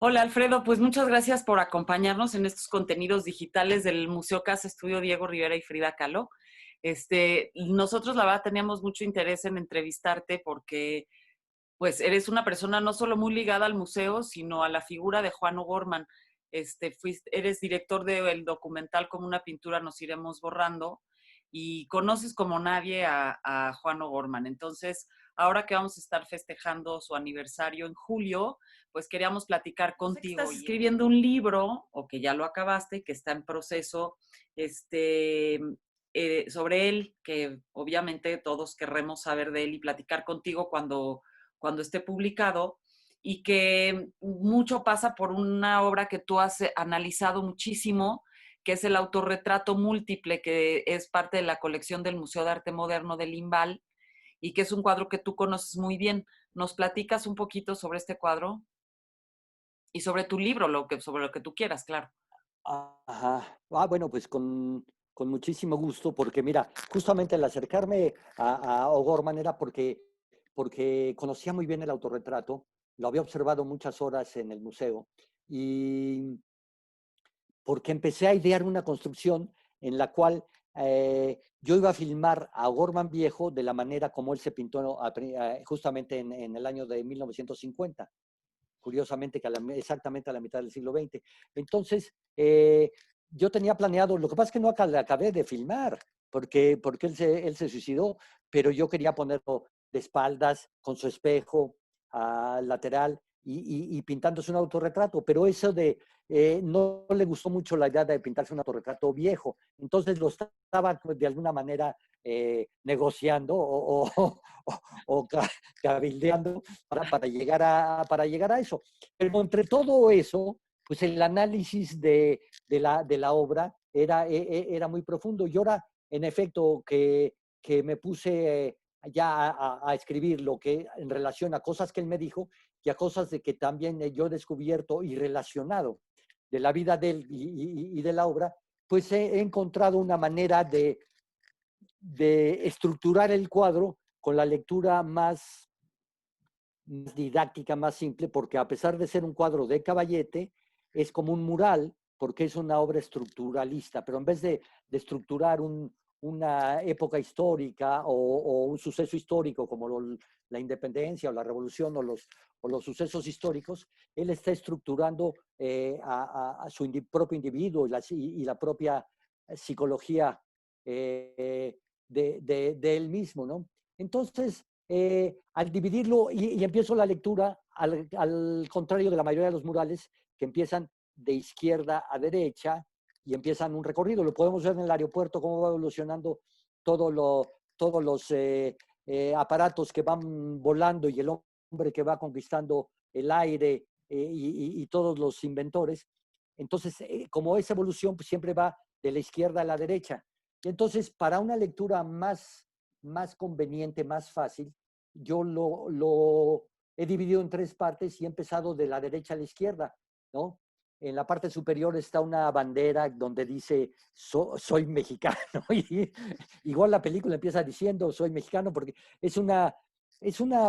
Hola Alfredo, pues muchas gracias por acompañarnos en estos contenidos digitales del Museo Casa Estudio Diego Rivera y Frida Kahlo. Nosotros la verdad teníamos mucho interés en entrevistarte porque pues eres una persona no solo muy ligada al museo, sino a la figura de Juan O'Gorman. Eres director del documental Como una pintura nos iremos borrando y conoces como nadie a Juan O'Gorman. Entonces, ahora que vamos a estar festejando su aniversario en julio, pues queríamos platicar contigo. Estás escribiendo un libro, o que ya lo acabaste, que está en proceso, sobre él, que obviamente todos querremos saber de él y platicar contigo cuando esté publicado, y que mucho pasa por una obra que tú has analizado muchísimo, que es el autorretrato múltiple, que es parte de la colección del Museo de Arte Moderno del Limbal, y que es un cuadro que tú conoces muy bien. ¿Nos platicas un poquito sobre este cuadro? Y sobre tu libro, sobre lo que tú quieras, claro. Ajá. Bueno, pues con muchísimo gusto, porque mira, justamente al acercarme a O'Gorman era porque conocía muy bien el autorretrato, lo había observado muchas horas en el museo y porque empecé a idear una construcción en la cual yo iba a filmar a O'Gorman viejo de la manera como él se pintó justamente en el año de 1950, curiosamente que exactamente a la mitad del siglo XX. Entonces, yo tenía planeado, lo que pasa es que no acabé de filmar, porque él se suicidó, pero yo quería ponerlo de espaldas, con su espejo lateral y pintándose un autorretrato, pero eso no le gustó mucho la idea de pintarse un autorretrato viejo, entonces lo estaba de alguna manera negociando o cabildeando para llegar a eso. Pero entre todo eso, pues el análisis de la obra era muy profundo. Y ahora, en efecto, que me puse ya a escribir lo que en relación a cosas que él me dijo y a cosas de que también yo he descubierto y relacionado de la vida de él y de la obra, pues he encontrado una manera de estructurar el cuadro con la lectura más didáctica, más simple, porque a pesar de ser un cuadro de Caballete, es como un mural, porque es una obra estructuralista, pero en vez de estructurar una época histórica o un suceso histórico como la independencia o la revolución o los sucesos históricos, él está estructurando a su propio individuo y la propia psicología de él mismo, ¿no? Entonces, al dividirlo y empiezo la lectura al contrario de la mayoría de los murales que empiezan de izquierda a derecha y empiezan un recorrido. Lo podemos ver en el aeropuerto, cómo va evolucionando todos los aparatos que van volando y el hombre que va conquistando el aire y todos los inventores. Entonces, como esa evolución pues, siempre va de la izquierda a la derecha. Y entonces, para una lectura más conveniente, más fácil, yo lo he dividido en tres partes y he empezado de la derecha a la izquierda, ¿no? En la parte superior está una bandera donde dice soy mexicano. Y igual la película empieza diciendo soy mexicano porque es una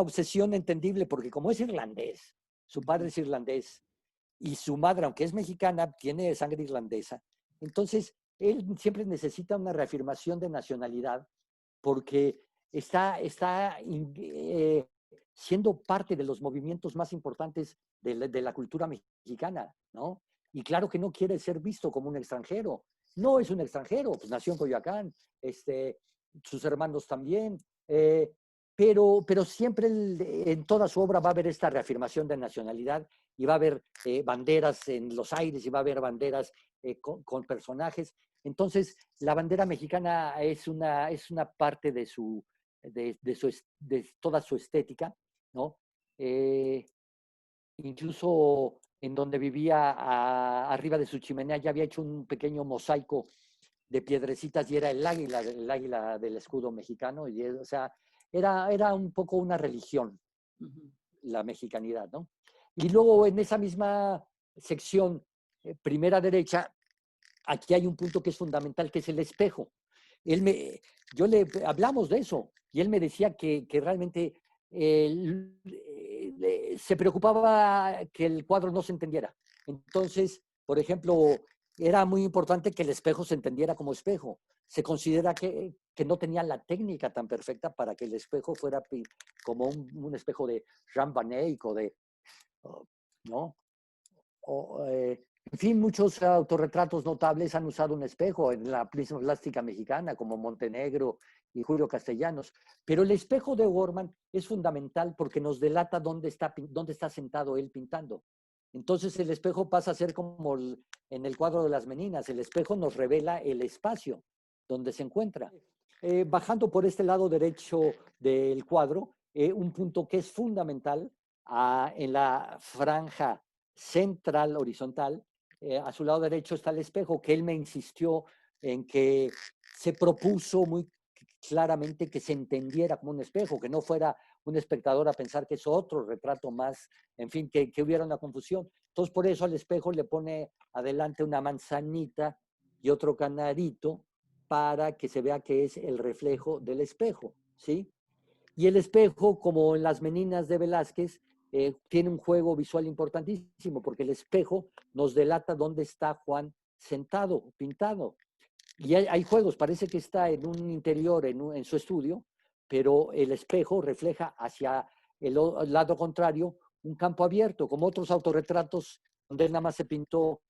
obsesión entendible porque como es irlandés, su padre es irlandés y su madre, aunque es mexicana, tiene sangre irlandesa. Entonces, él siempre necesita una reafirmación de nacionalidad porque está siendo parte de los movimientos más importantes de la cultura mexicana, ¿no? Y claro que no quiere ser visto como un extranjero. No es un extranjero, pues nació en Coyoacán, sus hermanos también, pero siempre en toda su obra va a haber esta reafirmación de nacionalidad y va a haber banderas en los aires y va a haber banderas con personajes. Entonces, la bandera mexicana es una parte de toda su estética, ¿no? Eh, Incluso en donde vivía arriba de su chimenea ya había hecho un pequeño mosaico de piedrecitas y era el águila del escudo mexicano, o sea, era un poco una religión, la mexicanidad, ¿no? Y luego en esa misma sección, primera derecha, aquí hay un punto que es fundamental, que es el espejo. Él me, hablamos de eso y él me decía que realmente se preocupaba que el cuadro no se entendiera. Entonces, por ejemplo, era muy importante que el espejo se entendiera como espejo. Se considera que no tenía la técnica tan perfecta para que el espejo fuera como un espejo de Jean Van Eyck o de, ¿no? En fin, muchos autorretratos notables han usado un espejo en la plástica mexicana, como Montenegro y Julio Castellanos. Pero el espejo de O'Gorman es fundamental porque nos delata dónde está sentado él pintando. Entonces el espejo pasa a ser como en el cuadro de las Meninas. El espejo nos revela el espacio donde se encuentra. Bajando por este lado derecho del cuadro, un punto que es fundamental en la franja central, horizontal, a su lado derecho está el espejo, que él me insistió en que se propuso muy claramente que se entendiera como un espejo, que no fuera un espectador a pensar que es otro retrato más, en fin, que hubiera una confusión. Entonces, por eso al espejo le pone adelante una manzanita y otro canarito para que se vea que es el reflejo del espejo, ¿sí? Y el espejo, como en las Meninas de Velázquez, tiene un juego visual importantísimo, porque el espejo nos delata dónde está Juan sentado, pintado. Y hay juegos, parece que está en un interior, en su estudio, pero el espejo refleja hacia el lado contrario un campo abierto, como otros autorretratos donde él nada más se pintó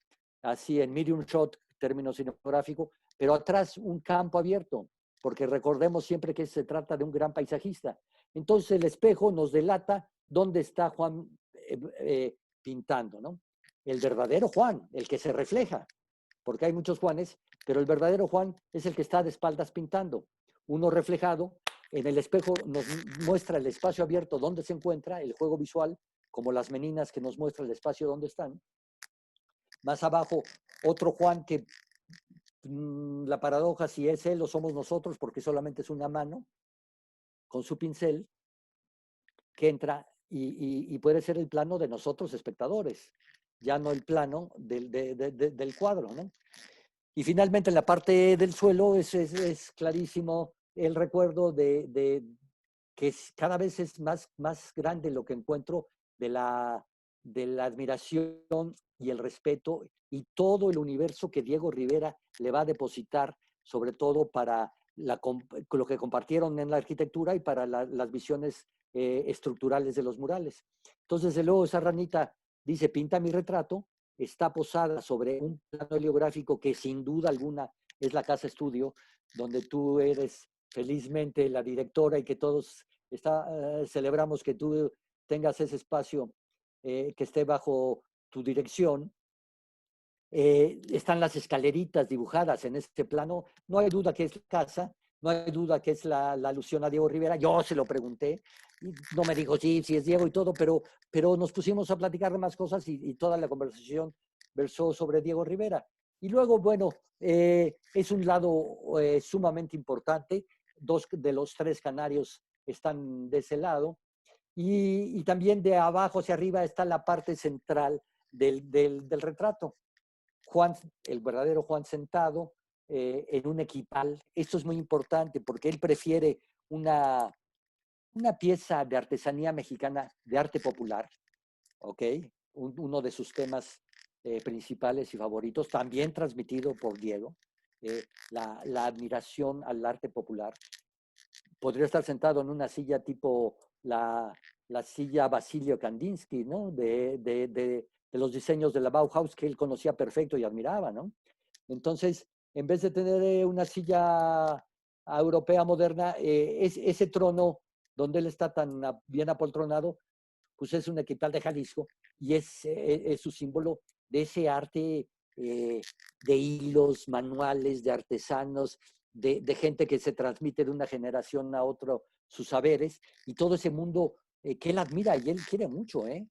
así en medium shot, término cinematográfico, pero atrás un campo abierto, porque recordemos siempre que se trata de un gran paisajista. Entonces el espejo nos delata dónde está Juan pintando, ¿no? El verdadero Juan, el que se refleja, porque hay muchos Juanes, pero el verdadero Juan es el que está de espaldas pintando. Uno reflejado, en el espejo nos muestra el espacio abierto donde se encuentra, el juego visual, como las Meninas que nos muestra el espacio donde están. Más abajo, otro Juan que la paradoja si es él o somos nosotros, porque solamente es una mano con su pincel que entra y puede ser el plano de nosotros espectadores, ya no el plano del cuadro, ¿no? Y finalmente en la parte del suelo es clarísimo el recuerdo de que cada vez es más grande lo que encuentro de la admiración y el respeto y todo el universo que Diego Rivera le va a depositar, sobre todo para lo que compartieron en la arquitectura y para las visiones estructurales de los murales. Entonces, desde luego, esa ranita dice, pinta mi retrato, está posada sobre un plano heliográfico que sin duda alguna es la casa estudio, donde tú eres felizmente la directora y que todos celebramos que tú tengas ese espacio que esté bajo tu dirección. Están las escaleritas dibujadas en este plano. No hay duda que es la casa, no hay duda que es la alusión a Diego Rivera. Yo se lo pregunté y no me dijo sí es Diego y todo, pero nos pusimos a platicar de más cosas y toda la conversación versó sobre Diego Rivera. Y luego, bueno, es un lado sumamente importante. 2 de los 3 canarios están de ese lado. Y también de abajo hacia arriba está la parte central del retrato. Juan, el verdadero Juan sentado en un equipal. Esto es muy importante porque él prefiere una pieza de artesanía mexicana, de arte popular, ¿ok? Uno de sus temas principales y favoritos, también transmitido por Diego, la admiración al arte popular. Podría estar sentado en una silla tipo la silla Basilio Kandinsky, ¿no? De los diseños de la Bauhaus que él conocía perfecto y admiraba, ¿no? Entonces, en vez de tener una silla europea moderna, ese trono donde él está tan bien apoltronado, pues es un equipal de Jalisco y es su símbolo de ese arte de hilos, manuales, de artesanos, de gente que se transmite de una generación a otra sus saberes y todo ese mundo que él admira y él quiere mucho, ¿eh?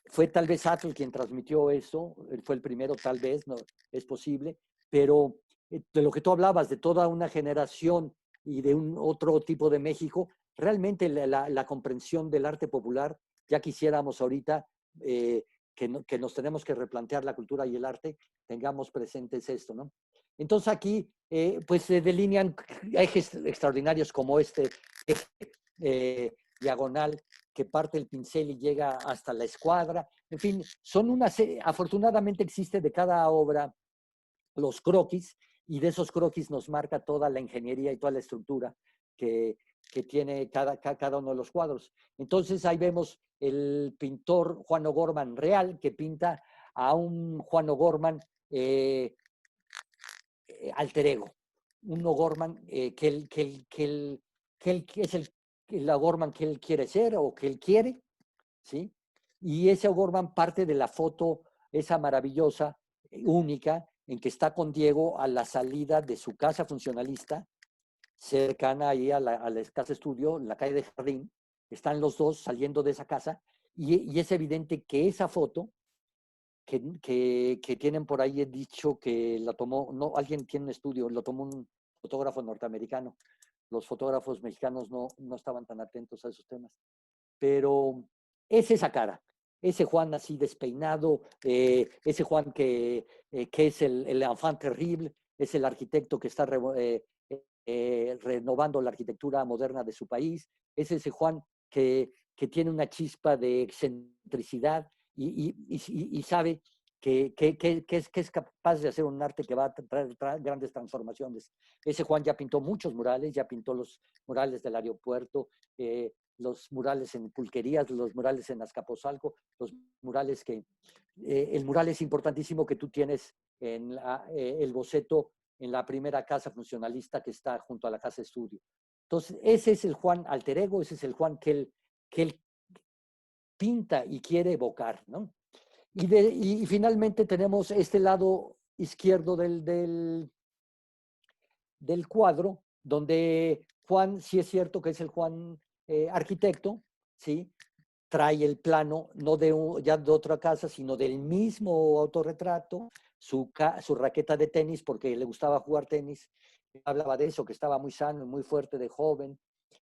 Fue tal vez Atl quien transmitió eso, él fue el primero, tal vez, no es posible, pero de lo que tú hablabas, de toda una generación y de un otro tipo de México, realmente la comprensión del arte popular, ya quisiéramos ahorita que nos tenemos que replantear la cultura y el arte, tengamos presentes esto, ¿no? Entonces aquí, pues se delinean ejes extraordinarios como este eje diagonal que parte el pincel y llega hasta la escuadra. En fin, afortunadamente existe de cada obra los croquis, y de esos croquis nos marca toda la ingeniería y toda la estructura que tiene cada uno de los cuadros. Entonces ahí vemos el pintor Juan O'Gorman real, que pinta a un Juan O'Gorman alter ego, un O'Gorman que es el O'Gorman que él quiere ser o que él quiere, ¿sí? Y ese O'Gorman parte de la foto, esa maravillosa, única, en que está con Diego a la salida de su casa funcionalista, cercana ahí a la casa estudio, en la calle de Jardín. Están los dos saliendo de esa casa y es evidente que esa foto que tienen por ahí, he dicho que la tomó, no, alguien tiene un estudio, lo tomó un fotógrafo norteamericano. Los fotógrafos mexicanos no estaban tan atentos a esos temas. Pero es esa cara, ese Juan así despeinado, ese Juan que es el enfant terrible, es el arquitecto que está renovando la arquitectura moderna de su país, es ese Juan que tiene una chispa de excentricidad y sabe que es capaz de hacer un arte que va a traer grandes transformaciones. Ese Juan ya pintó muchos murales, ya pintó los murales del aeropuerto, los murales en Pulquerías, los murales en Azcapotzalco, los murales el mural es importantísimo que tú tienes en el boceto en la primera casa funcionalista que está junto a la casa estudio. Entonces, ese es el Juan alter ego, ese es el Juan que él pinta y quiere evocar, ¿no? Y finalmente tenemos este lado izquierdo del cuadro, donde Juan, sí es cierto que es el Juan arquitecto, ¿sí? Trae el plano, no ya de otra casa, sino del mismo autorretrato, su raqueta de tenis, porque le gustaba jugar tenis. Hablaba de eso, que estaba muy sano y muy fuerte de joven,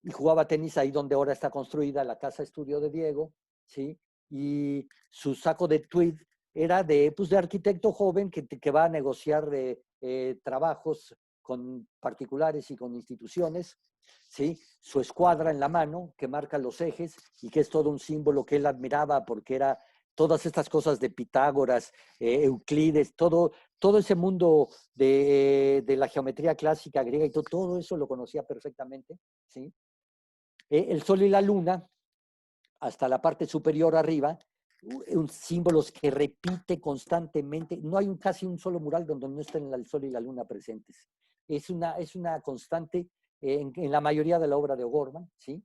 y jugaba tenis ahí donde ahora está construida la casa estudio de Diego, ¿sí? Y su saco de tweed era pues, de arquitecto joven que va a negociar trabajos con particulares y con instituciones, ¿sí? Su escuadra en la mano, que marca los ejes y que es todo un símbolo que él admiraba porque era todas estas cosas de Pitágoras, Euclides, todo ese mundo de la geometría clásica griega y todo eso lo conocía perfectamente, ¿sí? El sol y la luna, hasta la parte superior arriba, símbolos que repite constantemente. No hay casi un solo mural donde no estén el sol y la luna presentes. Es una constante en la mayoría de la obra de O'Gorman, ¿sí?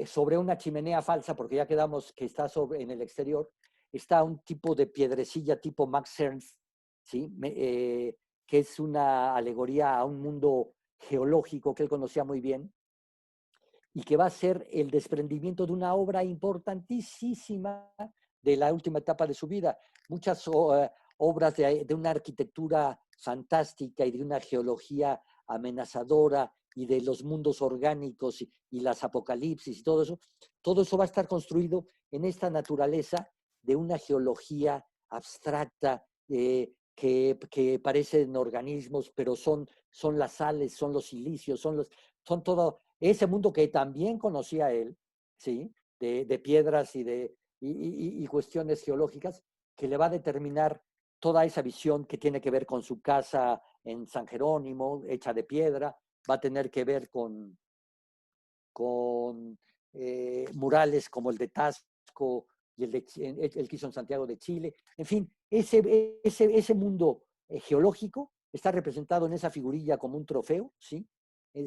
Sobre una chimenea falsa, porque ya quedamos que está en el exterior, está un tipo de piedrecilla tipo Max Ernst, ¿sí? Que es una alegoría a un mundo geológico que él conocía muy bien, y que va a ser el desprendimiento de una obra importantísima de la última etapa de su vida. Muchas obras de una arquitectura fantástica y de una geología amenazadora y de los mundos orgánicos y las apocalipsis y todo eso va a estar construido en esta naturaleza de una geología abstracta que parecen organismos, pero son las sales, son los silicios, son todo ese mundo que también conocía él, ¿sí? De piedras y cuestiones geológicas, que le va a determinar toda esa visión que tiene que ver con su casa en San Jerónimo, hecha de piedra, va a tener que ver con murales como el de Tasco y el que hizo en Santiago de Chile. En fin, ese mundo geológico está representado en esa figurilla como un trofeo, ¿sí?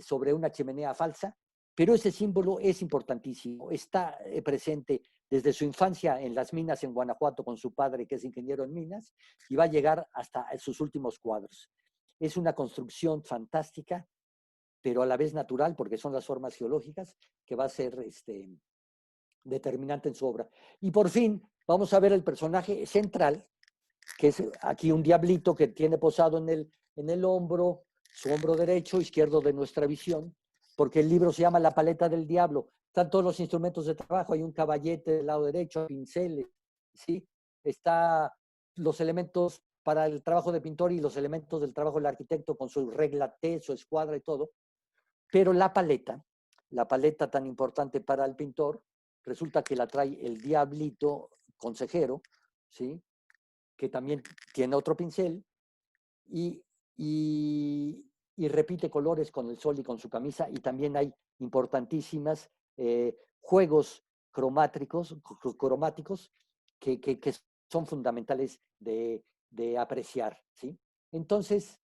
Sobre una chimenea falsa, pero ese símbolo es importantísimo. Está presente desde su infancia en las minas en Guanajuato con su padre, que es ingeniero en minas, y va a llegar hasta sus últimos cuadros. Es una construcción fantástica, pero a la vez natural, porque son las formas geológicas, que va a ser determinante en su obra. Y por fin, vamos a ver el personaje central, que es aquí un diablito que tiene posado en el hombro, su hombro derecho, izquierdo de nuestra visión, porque el libro se llama La paleta del diablo. Están todos los instrumentos de trabajo, hay un caballete del lado derecho, pinceles, ¿sí? Está los elementos para el trabajo de pintor y los elementos del trabajo del arquitecto con su regla T, su escuadra y todo. Pero la paleta la paleta tan importante para el pintor, resulta que la trae el diablito consejero, ¿sí? Que también tiene otro pincel y, y repite colores con el sol y con su camisa, y también hay importantísimas juegos cromáticos que son fundamentales de apreciar, ¿sí? Entonces,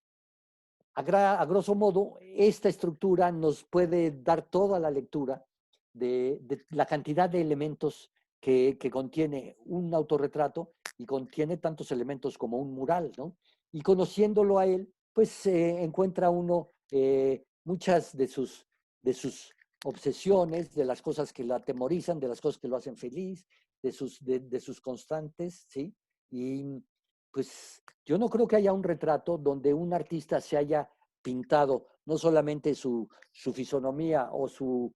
a grosso modo, esta estructura nos puede dar toda la lectura de la cantidad de elementos que contiene un autorretrato, y contiene tantos elementos como un mural, ¿no? Y conociéndolo a él, pues encuentra uno muchas de sus obsesiones, de las cosas que lo atemorizan, de las cosas que lo hacen feliz, de sus constantes, ¿sí? Y pues yo no creo que haya un retrato donde un artista se haya pintado no solamente su fisonomía o su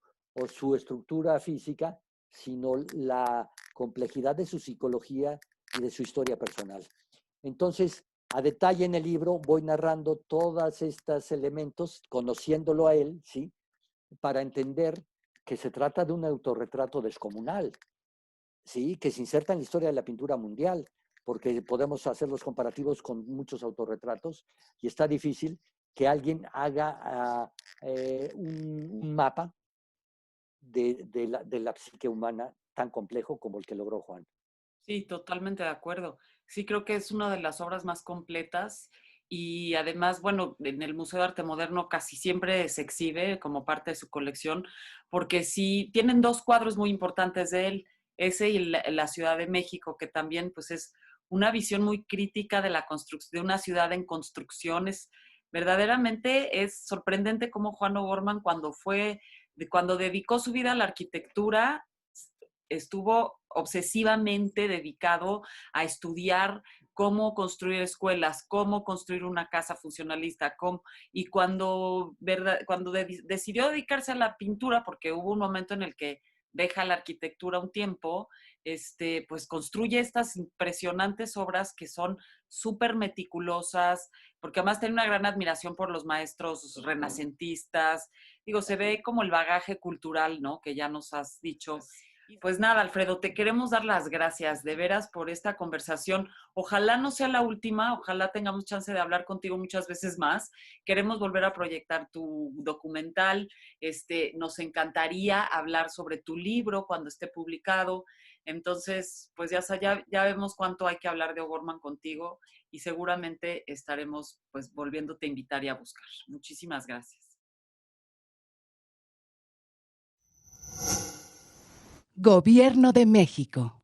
estructura física, sino la complejidad de su psicología y de su historia personal. Entonces, a detalle en el libro voy narrando todos estos elementos, conociéndolo a él, ¿sí? Para entender que se trata de un autorretrato descomunal, ¿sí? Que se inserta en la historia de la pintura mundial, porque podemos hacer los comparativos con muchos autorretratos, y está difícil que alguien haga un mapa de la psique humana tan complejo como el que logró Juan. Sí, totalmente de acuerdo. Sí, creo que es una de las obras más completas y además, bueno, en el Museo de Arte Moderno casi siempre se exhibe como parte de su colección, porque sí, tienen dos cuadros muy importantes de él, ese y la Ciudad de México, que también pues es una visión muy crítica de la construcción de una ciudad en construcciones. Verdaderamente es sorprendente cómo Juan O'Gorman cuando dedicó su vida a la arquitectura, estuvo obsesivamente dedicado a estudiar cómo construir escuelas, cómo construir una casa funcionalista, y cuando decidió dedicarse a la pintura, porque hubo un momento en el que deja la arquitectura un tiempo, pues construye estas impresionantes obras que son súper meticulosas, porque además tiene una gran admiración por los maestros renacentistas. Digo, se ve como el bagaje cultural, ¿no? Que ya nos has dicho. Pues nada, Alfredo, te queremos dar las gracias de veras por esta conversación. Ojalá no sea la última, ojalá tengamos chance de hablar contigo muchas veces más. Queremos volver a proyectar tu documental. Nos encantaría hablar sobre tu libro cuando esté publicado. Entonces, pues ya vemos cuánto hay que hablar de O'Gorman contigo y seguramente estaremos pues volviéndote a invitar y a buscar. Muchísimas gracias. Gobierno de México.